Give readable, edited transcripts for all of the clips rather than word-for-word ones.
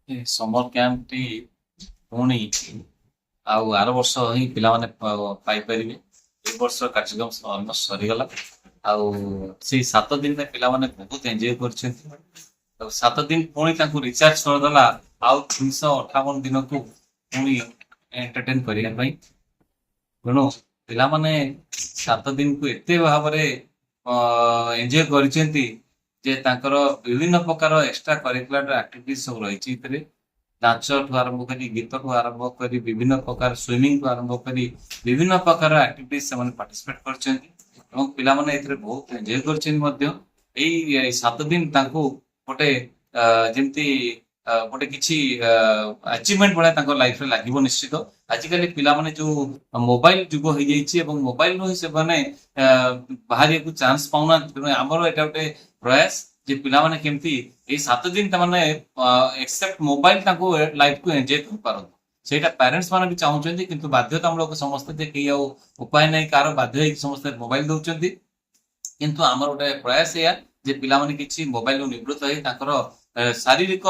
ଏ ସମର କ୍ୟାମ୍ପଟି ପୁଣି ଆଉ ଆର ବର୍ଷ ହିଁ ପିଲାମାନେ ପାଇପାରିବେ। ଏ ବର୍ଷ କାର୍ଯ୍ୟକ୍ରମ ଅଲମୋଷ୍ଟ ସରିଗଲା। ଆଉ ସେଇ 7 ଦିନରେ ପିଲାମାନେ ବହୁତ ଏନ୍ଜୟ କରିଛନ୍ତି। ଆଉ 7 ଦିନ ପୁଣି ତାଙ୍କୁ ରିଚାର୍ଜ କରିଦେଲା ଆଉ 358 ଦିନକୁ ପୁଣି ଏଣ୍ଟରଟେନ କରିବା ପାଇଁ। ତେଣୁ ପିଲାମାନେ 7 ଦିନକୁ ଏତେ ଭାବରେ ଏନ୍ଜୟ କରିଛନ୍ତି ଯେ ତାଙ୍କର ବିଭିନ୍ନ ପ୍ରକାର ଏକ୍ସଟ୍ରା କରିକୁଲାର ଆକ୍ଟିଭିଟି ସବୁ ରହିଛି ଏଥିରେ। ନାଚଠୁ ଆରମ୍ଭ କରି ଗୀତଠୁ ଆରମ୍ଭ କରି ବିଭିନ୍ନ ପ୍ରକାର ସୁଇମିଂଠୁ ଆରମ୍ଭ କରି ବିଭିନ୍ନ ପ୍ରକାର ଆକ୍ଟିଭିଟି ସେମାନେ ପାର୍ଟିସିପେଟ କରିଛନ୍ତି ଏବଂ ପିଲାମାନେ ଏଥିରେ ବହୁତ ଏନ୍ଜୟ କରିଛନ୍ତି ମଧ୍ୟ। ଏଇ 7 ଦିନ ତାଙ୍କୁ ଗୋଟେ ଯେମିତି ଗୋଟେ କିଛି ଆଚିଭମେଣ୍ଟ ଭଳିଆ ତାଙ୍କ ଲାଇଫରେ ଲାଗିବ ନିଶ୍ଚିତ। ଆଜିକାଲି ପିଲାମାନେ ଯୋଉ ମୋବାଇଲ ଯୁଗ ହେଇଯାଇଛି ଏବଂ ମୋବାଇଲରୁ ହିଁ ସେମାନେ ବାହାରିବାକୁ ଚାନ୍ସ ପାଉନାହାନ୍ତି। ତେଣୁ ଆମର ଏଇଟା ଗୋଟେ ପ୍ରୟାସ ଯେ ପିଲାମାନେ କେମିତି ଏଇ 7 ଦିନ ତାମାନେ ଏକ୍ସେପ୍ଟ ମୋବାଇଲ ତାଙ୍କୁ ଲାଇଫକୁ ଏନ୍ଜୟ କରିପାରନ୍ତି। ସେଇଟା ପ୍ୟାରେଣ୍ଟସ ମାନେ ବି ଚାହୁଁଛନ୍ତି, କିନ୍ତୁ ବାଧ୍ୟତାମୂଳକ ସମସ୍ତେ ଯେ କେହି ଆଉ ଉପାୟ ନାହିଁ, କାହାର ବାଧ୍ୟ ହେଇକି ସମସ୍ତେ ମୋବାଇଲ ଦଉଛନ୍ତି। କିନ୍ତୁ ଆମର ଗୋଟେ ପ୍ରୟାସ ଏଇଆ ଯେ ପିଲାମାନେ କିଛି ମୋବାଇଲରୁ ନିବୃତ୍ତ ହେଇ ତାଙ୍କର ଶାରୀରିକ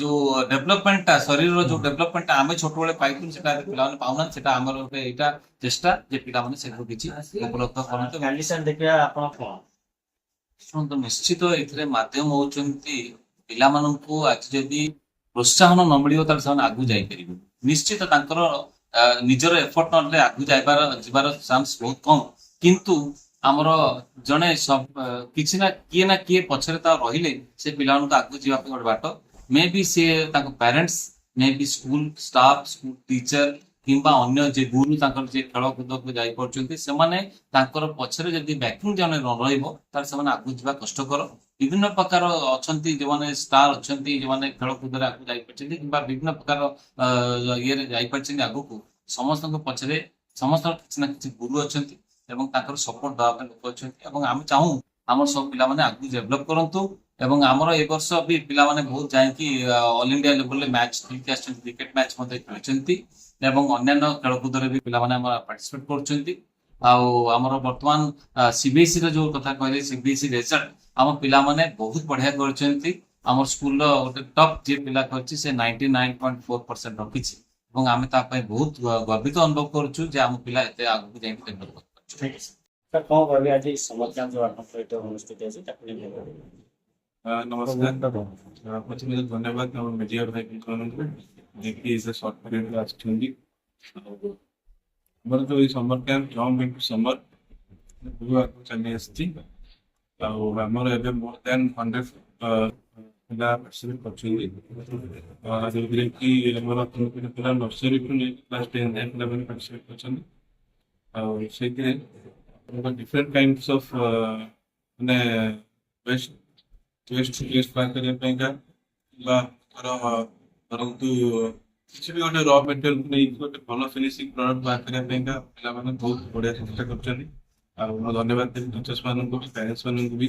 ଯୋଉ ଡେଭଲପମେଣ୍ଟଟା, ଶରୀରର ଯୋଉ ଡେଭଲପମେଣ୍ଟଟା ଆମେ ଛୋଟବେଳେ ପାଇଥିଲୁ ସେଟା ପିଲାମାନେ ପାଉନାହାନ୍ତି। ସେଟା ଆମର ଗୋଟେ ଏଇଟା ଚେଷ୍ଟା ଯେ ପିଲାମାନେ ସେଠାରୁ କିଛି ଉପଲବ୍ଧ କରନ୍ତୁ। କଣ୍ଡିସନ ଦେଖିବା ଆପଣ କଣ? ଶୁଣନ୍ତୁ, ନିଶ୍ଚିତ ଏଥିରେ ମାଧ୍ୟମ ହଉଛନ୍ତି ପିଲାମାନଙ୍କୁ। ଆଜି ଯଦି ପ୍ରୋତ୍ସାହନ ନ ମିଳିବ ତାହେଲେ ସେମାନେ ଆଗକୁ ଯାଇପାରିବେ ନିଶ୍ଚିତ। ତାଙ୍କର ନିଜର ଏଫର୍ଟ ନହେଲେ ଆଗକୁ ଯିବାର ଚାନ୍ସ ବହୁତ କମ୍। କିନ୍ତୁ ଆମର ଜଣେ କିଛି ନା କିଏ ପଛରେ ତା ରହିଲେ ସେ ପିଲାମାନଙ୍କୁ ଆଗକୁ ଯିବା ପାଇଁ ଗୋଟେ ବାଟ। ମେ ବି ସିଏ ତାଙ୍କ ପ୍ୟାରେଣ୍ଟସ, ମେ ବି ସ୍କୁଲ ଷ୍ଟାଫ, ସ୍କୁଲ ଟିଚର କିମ୍ବା ଅନ୍ୟ ଯେ ଗୁରୁ ତାଙ୍କର ଯିଏ ଖେଳକୁଦକୁ ଯାଇପାରୁଛନ୍ତି ସେମାନେ ତାଙ୍କର ପଛରେ ଯଦି ବ୍ୟାକିଂ ଜଣେ ନ ରହିବ ତାହେଲେ ସେମାନେ ଆଗକୁ ଯିବା କଷ୍ଟକର। ବିଭିନ୍ନ ପ୍ରକାର ଅଛନ୍ତି ଯେଉଁମାନେ ଷ୍ଟାର ଅଛନ୍ତି, ଯେଉଁମାନେ ଖେଳକୁଦରେ ଆଗକୁ ଯାଇପାରିଛନ୍ତି କିମ୍ବା ବିଭିନ୍ନ ପ୍ରକାର ଇଏରେ ଯାଇପାରିଛନ୍ତି ଆଗକୁ। ସମସ୍ତଙ୍କ ପଛରେ ସମସ୍ତଙ୍କର କିଛି ନା କିଛି ଗୁରୁ ଅଛନ୍ତି ଏବଂ ତାଙ୍କର ସପୋର୍ଟ ଦେବା ପାଇଁ ଲୋକ ଅଛନ୍ତି। ଏବଂ ଆମେ ଚାହୁଁ ଆମର ସବୁ ପିଲାମାନେ ଆଗକୁ ଡେଭଲପ କରନ୍ତୁ। ଏବଂ ଆମର ଏ ବର୍ଷ ବି ପିଲାମାନେ ବହୁତ ଯାଇକି ଅଲ ଇଣ୍ଡିଆ ଲେଭେଲରେ ମ୍ୟାଚ ଖେଳିକି ଆସିଛନ୍ତି, କ୍ରିକେଟ ମ୍ୟାଚ ମଧ୍ୟ ଖେଳିଛନ୍ତି ଏବଂ ଅନ୍ୟାନ୍ୟ ଖେଳକୁଦରେ ବି ପିଲାମାନେ ଆମର ପାର୍ଟିସିପେଟ କରୁଛନ୍ତି। ଆଉ ଆମର ବର୍ତ୍ତମାନ ସିବିଏସ୍ଇ ର ଯୋଉ କଥା କହିଲେ, ସିବିଏସ୍ଇ ରେଜଲ୍ଟ ଆମ ପିଲାମାନେ ବହୁତ ବଢିଆ କରିଛନ୍ତି। ଆମର ସ୍କୁଲର ଗୋଟେ ଟପ୍ ଯିଏ ପିଲା କରିଛି ସେ 99.4% ରଖିଛି ଏବଂ ଆମେ ତା ପାଇଁ ବହୁତ ଗର୍ବିତ ଅନୁଭବ କରୁଛୁ ଯେ ଆମ ପିଲା ଏତେ ଆଗକୁ ଯାଇକି ଡେଭଲପ କରିପାରୁଛୁ। ଠିକ ଅଛି ସାର୍, କଣ କହିବେ ଆଜି ସମର କ୍ୟାମ୍ପ ଯୋଉ ଆପଣଙ୍କ ସହିତ ଅନୁଷ୍ଠିତ ଅଛି ତାକୁ ନେଇ ନମସ୍କାର। ପ୍ରଥମେ ଧନ୍ୟବାଦ ଆମ ମିଡିଆ ଭାଇମାନଙ୍କୁ ଯିଏକି ସେ ସର୍ଟ ପିରିୟଡରେ ଆସିଛନ୍ତି। ଆଉ ଆମର ଯୋଉ ଏଇ ସମର କ୍ୟାମ୍ପ ଜମ୍ପ ଇଣ୍ଟୁ ସମର ବହୁ ଆଗକୁ ଚାଲି ଆସିଛି। ଆଉ ଆମର ଏବେ ମୋର ଦେନ୍ 100 ପିଲା ପାର୍ଟିସିପେଟ କରୁଛନ୍ତି, ଯୋଉଥିରେ କି ଆମର ପିଲା ନର୍ସରୀରୁ ନେଇକି କ୍ଲାସ 10 ଯାଏଁ ପିଲାମାନେ ପାର୍ଟିସିପେଟ କରୁଛନ୍ତି। ଆଉ ସେଇଥିରେ ଡିଫରେଣ୍ଟ କାଇଣ୍ଡସ୍ ଅଫ୍ ମାନେ ୱେଷ୍ଟ ୱେଷ୍ଟ ବାହାର କରିବା ପାଇଁକା କିମ୍ବା ଧରନ୍ତୁ କିଛି ବି ଗୋଟେ ର ମେଟେରିଆଲ ନେଇକି ଗୋଟେ ଭଲ ଫିନିସିଂ ପ୍ରଡକ୍ଟ ବାହାର କରିବା ପାଇଁକା ପିଲାମାନେ ବହୁତ ବଢିଆ ଚେଷ୍ଟା କରୁଛନ୍ତି। ଆଉ ମୁଁ ଧନ୍ୟବାଦ ଦେବି ଟିଚର୍ସ ମାନଙ୍କୁ ବି, ପ୍ୟାରେଣ୍ଟସ ମାନଙ୍କୁ ବି,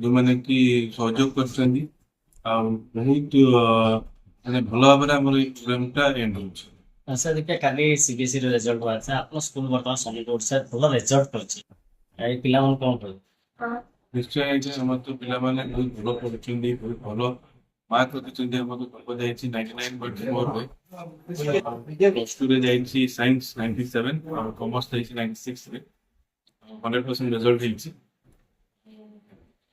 ଯୋଉମାନେ କି ସହଯୋଗ କରୁଛନ୍ତି। ଆଉ ବହୁତ ମାନେ ଭଲ ଭାବରେ ଆମର ଏଇ ପ୍ରୋଗ୍ରାମଟା ଏଣ୍ଡ ହଉଛି। ସାର୍ ଦେଖିବା କାଲି ସିବିଏସ୍ଇ ର ରେଜଲ୍ଟ ବାହାରିছে, ଆପଣଙ୍କ ସ୍କୁଲ ବର୍ତ୍ତମାନ ସମଗ୍ର ଓଡ଼ିଶାରେ ଭଲ ରେଜଲ୍ଟ କରିଛି, ଏଇ ପିଲାମାନଙ୍କୁ କଣ କହିବେ? ନିଶ୍ଚୟ ଆଜ୍ଞା, ଆମର ତ ପିଲାମାନେ ବହୁତ ଭଲ ପଢୁଛନ୍ତି, ବହୁତ ଭଲ ମାର୍କ ରଖିଛନ୍ତି। ଆମର ଗର୍ବ ଯାଇଛି 99.4 ପ୍ଲସ ଟୁ ରେ ଯାଇଛି ସାଇନ୍ସ 97 ଆଉ କମର୍ସ ଯାଇଛି 96 ରେ 100% ରେଜଲ୍ଟ ହେଇଛି।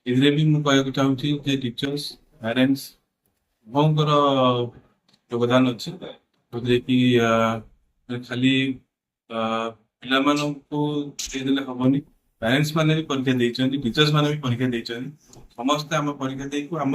ଏଥିରେ ବି ମୁଁ କହିବାକୁ ଚାହୁଁଛି ଯେ ଟିଚର୍ସ, ପ୍ୟାରେଣ୍ଟସ ଉଭୟଙ୍କର ଯୋଗଦାନ ଅଛି। ଯୋଉଥିରେ କି ଖାଲି ପିଲାମାନଙ୍କୁ ଦେଇଦେଲେ ହବନି, ପ୍ୟାରେଣ୍ଟସ ମାନେ ବି ପରୀକ୍ଷା ଦେଇଛନ୍ତି, ଟିଚର୍ସ ମାନେ ବି ପରୀକ୍ଷା ଦେଇଛନ୍ତି। ସମସ୍ତେ ଆମ ପରୀକ୍ଷା ଦେଇକୁ ଆମ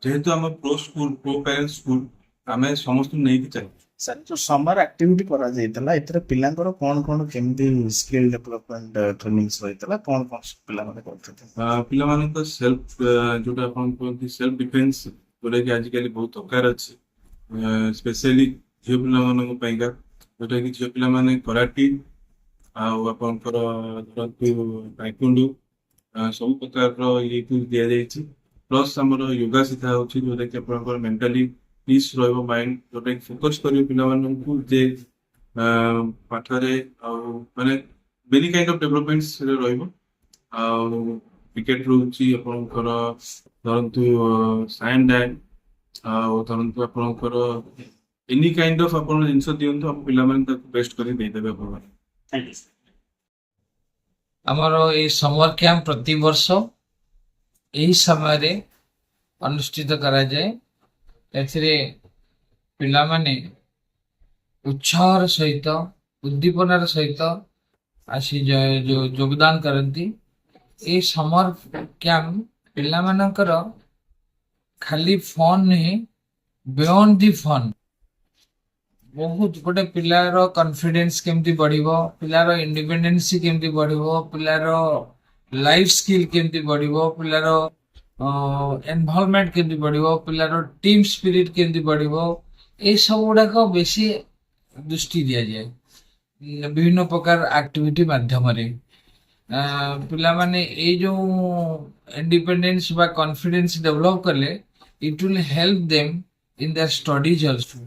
ଯେହେତୁ ଆମ pro school, pro parents school, ଆମେ ସମସ୍ତଙ୍କୁ ନେଇକି ଚାଲିଛୁ। ସାର୍ ଯୋଉ ସମର ଆକ୍ଟିଭିଟି କରାଯାଇଥିଲା ଏଥିରେ ପିଲାଙ୍କର କଣ କଣ କେମିତି ସ୍କିଲ୍ ଡେଭଲପମେଣ୍ଟ ଟ୍ରେନିଂସ ରହିଥିଲା, କଣ କଣ ପିଲାମାନେ କରୁଥିଲେ? ପିଲାମାନଙ୍କ ସେଲ୍ଫ ଯୋଉଟା ଆପଣ କୁହନ୍ତି ସେଲ୍ଫ ଡିଫେନ୍ସ, ଯୋଉଟା କି ଆଜିକାଲି ବହୁତ ଦରକାର ଅଛି, ସ୍ପେଶିଆଲି ଝିଅ ପିଲାମାନଙ୍କ ପାଇଁକା। ଯୋଉଟା କି ଝିଅ ପିଲାମାନେ କରାଟି ଆଉ ଆପଣଙ୍କର ଧରନ୍ତୁ ଟାଇକୁଣ୍ଡୁ ସବୁ ପ୍ରକାରର ଇଏକୁ ଦିଆଯାଇଛି। ପ୍ଲସ୍ ଆମର ୟୋଗା ଶିଖା ହଉଛି, ଯୋଉଟା କି ଆପଣଙ୍କର ମେଣ୍ଟାଲି ପିସ୍ ରହିବ ମାଇଣ୍ଡ, ଯୋଉଟା କି ଫୋକସ୍ କରିବ ପିଲାମାନଙ୍କୁ ଯେ ପାଠରେ ଆଉ ମାନେ ମେନି କାଇଣ୍ଡ ଅଫ ଡେଭଲପମେଣ୍ଟସ ରହିବ। ଆଉ କ୍ରିକେଟ ରହୁଛି ଆପଣଙ୍କର ଧରନ୍ତୁ ସାଇନ୍ ଡ୍ୟାନ୍, ଆଉ ଧରନ୍ତୁ ଆପଣଙ୍କର ଏନି କାଇଣ୍ଡ ଅଫ୍ ଆପଣ ଜିନିଷ ଦିଅନ୍ତୁ, ଆମ ପିଲାମାନେ ତାକୁ ବେଷ୍ଟ କରି ଦେଇଦେବେ ଆପଣମାନେ। Thank you. ଆମର ଏଇ ସମର କ୍ୟାମ୍ପ ପ୍ରତିବର୍ଷ ଏହି ସମୟରେ ଅନୁଷ୍ଠିତ କରାଯାଏ। ଏଥିରେ ପିଲାମାନେ ଉତ୍ସାହର ସହିତ ଉଦ୍ଦୀପନାର ସହିତ ଆସି ଯୋଗଦାନ କରନ୍ତି। এই ସମର କ୍ୟାମ୍ପ ପିଲାମାନଙ୍କର ଖାଲି ଫନ୍ ନୁହେଁ, ବିୟଣ୍ଡ ଦି ଫନ୍ ବହୁତ ଗୋଟେ ପିଲାର କନଫିଡେନ୍ସ କେମିତି ବଢିବ, ପିଲାର ଇଣ୍ଡିପେଣ୍ଡେନ୍ସି କେମିତି ବଢିବ, ପିଲାର ଲାଇଫ ସ୍କିଲ୍ କେମିତି ବଢିବ, ପିଲାର ଏନଭଲଭମେଣ୍ଟ କେମିତି ବଢିବ, ପିଲାର ଟିମ୍ ସ୍ପିରିଟ କେମିତି ବଢିବ, এই ସବୁ ଗୁଡାକ ବେଶୀ ଦୃଷ୍ଟି ଦିଆଯାଏ ବିଭିନ୍ନ ପ୍ରକାର ଆକ୍ଟିଭିଟି ମାଧ୍ୟମରେ। ପିଲାମାନେ ଏଇ ଯୋଉ ଇଣ୍ଡିପେଣ୍ଡେନ୍ସ ବା କନଫିଡେନ୍ସ ଡେଭଲପ କଲେ, it will help them in there studies also,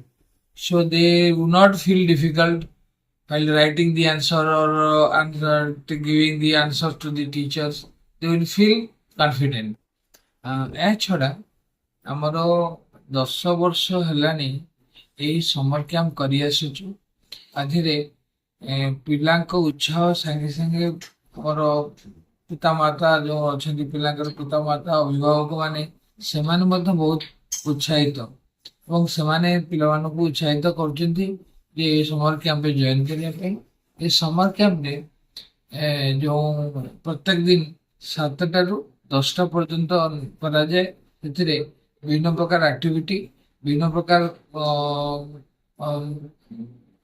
so they will not feel difficult while writing the answer or giving the answers to the teachers. They will feel confident. ଏହା ଛଡା ଆମର 10 ବର୍ଷ ହେଲାଣି ଏହି summer camp କରି ଆସୁଛୁ। ଆଧିରେ ପିଲାଙ୍କ ଉତ୍ସାହ ସାଙ୍ଗେ ସାଙ୍ଗେ ଆମର ପିତାମାତା ଯୋଉ ଅଛନ୍ତି, ପିଲାଙ୍କର ପିତାମାତା ଅଭିଭାବକ ମାନେ, ସେମାନେ ମଧ୍ୟ ବହୁତ ଉତ୍ସାହିତ ଏବଂ ସେମାନେ ପିଲାମାନଙ୍କୁ ଉତ୍ସାହିତ କରୁଛନ୍ତି ଯେ ଏ ସମର କ୍ୟାମ୍ପରେ ଜଏନ୍ କରିବା ପାଇଁ। ଏ ସମର କ୍ୟାମ୍ପରେ ଯୋଉ ପ୍ରତ୍ୟେକ ଦିନ 7ଟାରୁ 10ଟା ପର୍ଯ୍ୟନ୍ତ କରାଯାଏ। ସେଥିରେ ବିଭିନ୍ନ ପ୍ରକାର ଆକ୍ଟିଭିଟି, ବିଭିନ୍ନ ପ୍ରକାର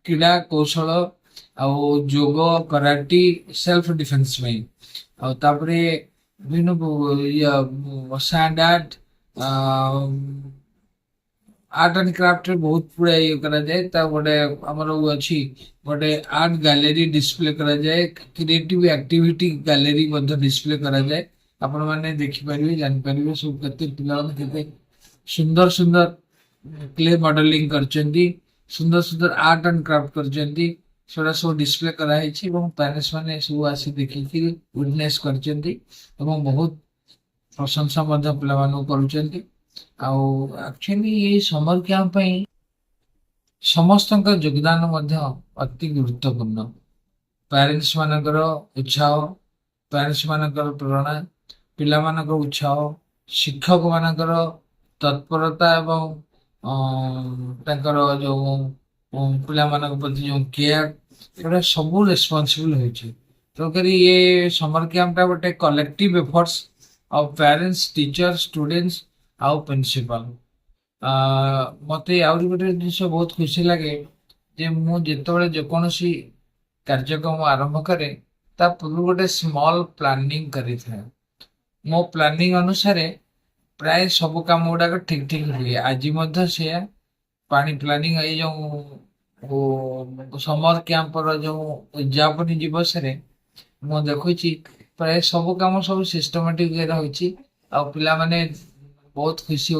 କ୍ରୀଡ଼ା କୌଶଳ, ଆଉ ଯୋଗ, କରାଟି, ସେଲ୍ଫ ଡିଫେନ୍ସ ପାଇଁ, ଆଉ ତାପରେ ବିଭିନ୍ନ ସ୍ୟାଣ୍ଡ ଆର୍ଟ, ଆର୍ଟ ଆଣ୍ଡ କ୍ରାଫ୍ଟରେ ବହୁତ ଗୁଡାଏ ଇଏ କରାଯାଏ। ତା ଗୋଟେ ଆମର ଅଛି ଗୋଟେ ଆର୍ଟ ଗ୍ୟାଲେରୀ ଡିସପ୍ଲେ କରାଯାଏ, କ୍ରିଏଟିଭ ଆକ୍ଟିଭିଟି ଗ୍ୟାଲେରୀ ମଧ୍ୟ ଡିସପ୍ଲେ କରାଯାଏ। ଆପଣମାନେ ଦେଖିପାରିବେ, ଜାଣିପାରିବେ ସବୁ କେତେ ପିଲାମାନେ କେତେ ସୁନ୍ଦର ସୁନ୍ଦର କ୍ଲେ ମଡେଲିଂ କରିଛନ୍ତି, ସୁନ୍ଦର ସୁନ୍ଦର ଆର୍ଟ ଆଣ୍ଡ କ୍ରାଫ୍ଟ କରିଛନ୍ତି, ସେଗୁଡା ସବୁ ଡିସପ୍ଲେ କରାହେଇଛି ଏବଂ ପ୍ୟାରେଣ୍ଟସ ମାନେ ସବୁ ଆସି ଦେଖିକି ୱିଟନେସ୍ କରିଛନ୍ତି ଏବଂ ବହୁତ ପ୍ରଶଂସା ମଧ୍ୟ ପିଲାମାନଙ୍କୁ କରୁଛନ୍ତି। ଆଉ ଆକ୍ଚୁଆଲି ଏଇ ସମର କ୍ୟାମ୍ପ ପାଇଁ ସମସ୍ତଙ୍କ ଯୋଗଦାନ ମଧ୍ୟ ଅତି ଗୁରୁତ୍ୱପୂର୍ଣ୍ଣ। ପ୍ୟାରେଣ୍ଟସ ମାନଙ୍କର ଉତ୍ସାହ, ପ୍ୟାରେଣ୍ଟସ ମାନଙ୍କର ପ୍ରେରଣା, ପିଲାମାନଙ୍କ ଉତ୍ସାହ, ଶିକ୍ଷକ ମାନଙ୍କର ତତ୍ପରତା ଏବଂ ତାଙ୍କର ଯୋଉ ପିଲାମାନଙ୍କ ପ୍ରତି ଯୋଉ କେୟାର, ଏଗୁଡା ସବୁ ରେସ୍ପନ୍ସିବଲ ହେଉଛି। ତେଣୁକରି ଇଏ ସମର କ୍ୟାମ୍ପଟା ଗୋଟେ collective efforts of parents, teacher, students ଆଉ ପ୍ରିନ୍ସିପାଲ। ମତେ ଆହୁରି ଗୋଟେ ଜିନିଷ ବହୁତ ଖୁସି ଲାଗେ ଯେ ମୁଁ ଯେତେବେଳେ ଯେକୌଣସି କାର୍ଯ୍ୟକ୍ରମ ଆରମ୍ଭ କରେ ତା ପୂର୍ବରୁ ଗୋଟେ ସ୍ମଲ ପ୍ଲାନିଂ କରିଥାଏ। ମୋ ପ୍ଲାନିଂ ଅନୁସାରେ ପ୍ରାୟ ସବୁ କାମ ଗୁଡାକ ଠିକ ଠିକ ହୁଏ। ଆଜି ମଧ୍ୟ ସେୟା ପାଣି ପ୍ଲାନିଂ, ଏଇ ଯୋଉ ସମର କ୍ୟାମ୍ପର ଯୋଉ ଉଦଯାପନୀ ଦିବସରେ ମୁଁ ଦେଖୁଛି ପ୍ରାୟ ସବୁ କାମ ସବୁ ସିଷ୍ଟମାଟିକ ରହିଛି ଆଉ ପିଲାମାନେ ବହୁତ ଖୁସି